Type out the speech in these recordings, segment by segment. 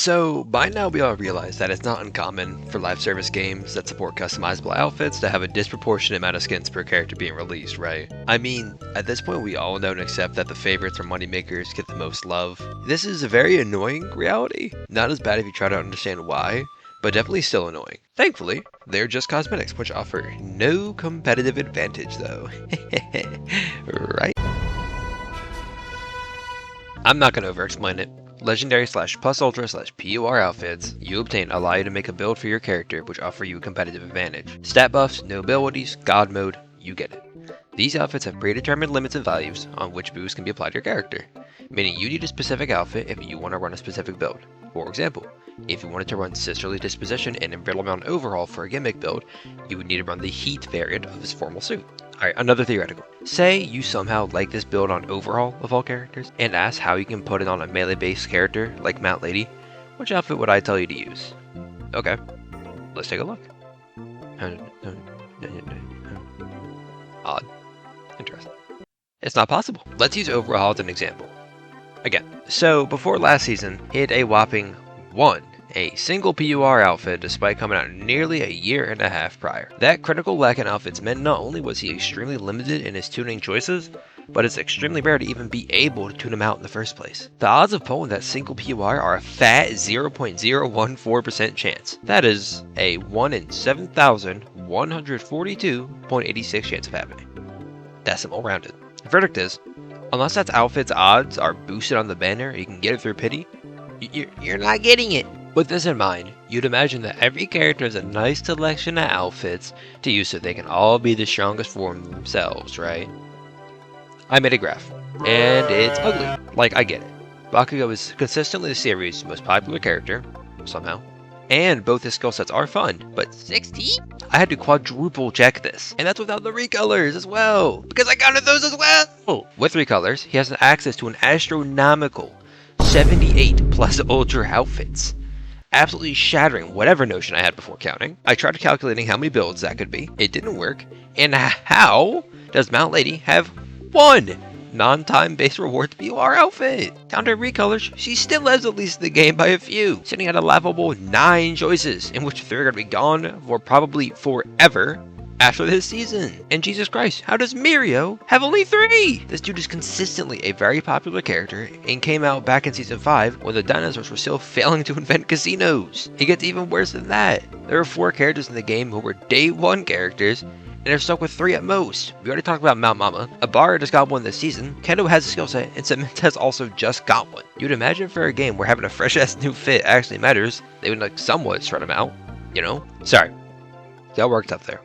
So, by now we all realize that it's not uncommon for live service games that support customizable outfits to have a disproportionate amount of skins per character being released, right? I mean, at this point we all know and accept that the favorites or moneymakers get the most love. This is a very annoying reality. Not as bad if you try to understand why, but definitely still annoying. Thankfully, they're just cosmetics, which offer no competitive advantage though. Right? I'm not going to over-explain it. Legendary / plus ultra / PUR outfits, you obtain allow you to make a build for your character which offer you a competitive advantage. Stat buffs, no abilities, god mode, you get it. These outfits have predetermined limits and values on which boosts can be applied to your character, meaning you need a specific outfit if you want to run a specific build. For example, if you wanted to run Sisterly Disposition and Invalidated Overhaul for a gimmick build, you would need to run the Heat variant of his formal suit. Alright, another theoretical. Say you somehow like this build on Overhaul of all characters, and ask how you can put it on a melee-based character like Mount Lady. Which outfit would I tell you to use? Okay, let's take a look. Odd. Interesting. It's not possible. Let's use Overhaul as an example. Again, so before last season, hit a whopping 1. A single PUR outfit despite coming out nearly a year and a half prior. That critical lack in outfits meant not only was he extremely limited in his tuning choices, but it's extremely rare to even be able to tune him out in the first place. The odds of pulling that single PUR are a fat 0.014% chance. That is a 1 in 7,142.86 chance of happening. Decimal rounded. The verdict is, unless that outfit's odds are boosted on the banner and you can get it through pity, you're not getting it. With this in mind, you'd imagine that every character has a nice selection of outfits to use so they can all be the strongest form of themselves, right? I made a graph, and it's ugly. Like, I get it. Bakugo is consistently the series' most popular character, somehow, and both his skill sets are fun, but 16? I had to quadruple check this, and that's without the recolors as well, because I counted those as well! With recolors, he has access to an astronomical 78 plus ultra outfits, absolutely shattering whatever notion I had before counting. I tried calculating how many builds that could be. It didn't work. And how does Mount Lady have 1 non-time based rewards PUR outfit? Counter recolors, she still has at least the game by a few, sitting at a laughable 9 choices, in which 3 are going to be gone for probably forever after this season. And Jesus Christ, how does Mirio have only 3? This dude is consistently a very popular character and came out back in season 5 when the dinosaurs were still failing to invent casinos. It gets even worse than that. There are 4 characters in the game who were day 1 characters and they're stuck with 3 at most. We already talked about Mount Mama. Abara just got 1 this season. Kendo has a skill set and Cement has also just got 1. You'd imagine for a game where having a fresh ass new fit actually matters, they would like somewhat spread them out, you know? Sorry. Y'all worked up there.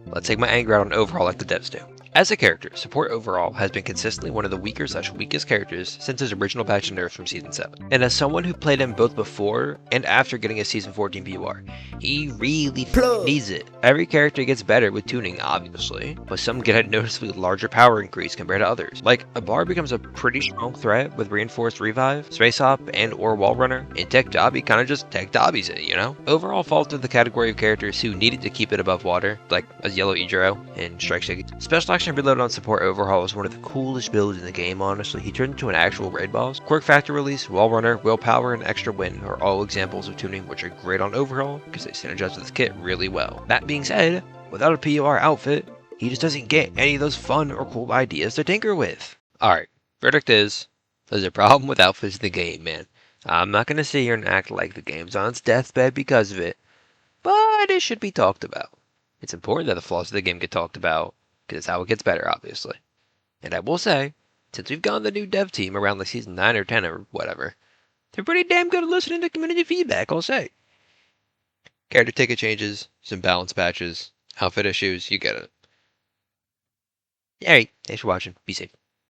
Let's take my anger out on Overhaul like the devs do. As a character, Support Overhaul has been consistently one of the weaker / weakest characters since his original batch of nerfs from Season 7. And as someone who played him both before and after getting a Season 14 PUR, he really needs it. Every character gets better with tuning, obviously, but some get a noticeably larger power increase compared to others. Like, Abara becomes a pretty strong threat with Reinforced Revive, Space Hop, and or Wall Runner, and Tech Dobby kinda just Tech Dobbies it, you know? Overall falls to the category of characters who needed to keep it above water, like a Yellow Ijiro and Strike Shiggy. Special Action Reload on Support Overhaul is one of the coolest builds in the game, honestly. He turned into an actual raid boss. Quirk Factor Release, Wall Runner, Willpower, and Extra Wind are all examples of tuning which are great on Overhaul because they synergize with this kit really well. That being said, without a PUR outfit, he just doesn't get any of those fun or cool ideas to tinker with. Alright, verdict is, there's a problem with outfits in the game, man. I'm not gonna sit here and act like the game's on its deathbed because of it, but it should be talked about. It's important that the flaws of the game get talked about, because it's how it gets better, obviously. And I will say, since we've gotten the new dev team around like season 9 or 10 or whatever, they're pretty damn good at listening to community feedback, I'll say. Character ticket changes, some balance patches, outfit issues, you get it. Alright, thanks for watching. Be safe.